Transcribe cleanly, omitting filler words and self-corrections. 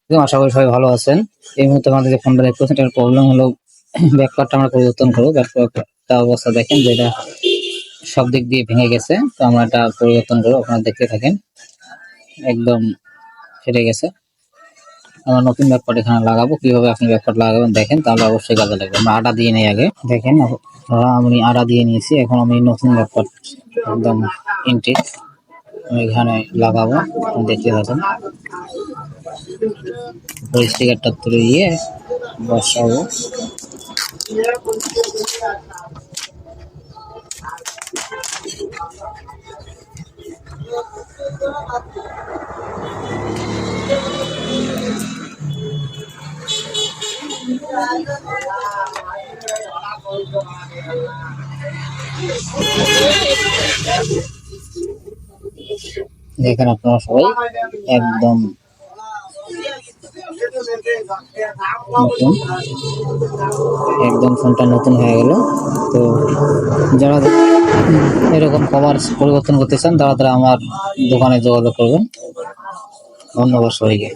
আশা করি সবাই ভালো আছেন। এই মুহূর্তে আমাদের যে ফোনটা দেখতে পাচ্ছেন এটার প্রবলেম হলো ব্যাকপার্টটা আমরা পরিবর্তন করবো। ব্যাকপার্টটা অবস্থা দেখেন যে এটা সব দিক দিয়ে ভেঙে গেছে, তো আমরা এটা পরিবর্তন করবো। আপনারা দেখতে থাকেন, একদম ফেটে গেছে। আমরা নতুন ব্যাকপার্ট এখানে লাগাবো। কিভাবে আপনি ব্যাকপার্ট লাগাবেন দেখেন, তাহলে অবশ্যই কাজে লাগবে। আমরা আটা দিয়ে নিই আগে, দেখেন আমি আটা দিয়ে নিয়েছি। এখন আমি নতুন ব্যাকপার্ট একদম ইনটেক এখানে লাগাবো, দেখতে থাকেন। স্টিকারটা তুলে দিয়ে বসাবো। দেখেন আপনারা সবাই একদম নতুন, একদম ফোনটা নতুন হয়ে গেল। তো যারা এরকম কভার পরিবর্তন করতে চান তারা আমার দোকানে যোগাযোগ করবেন। ধন্যবাদ সবাইকে।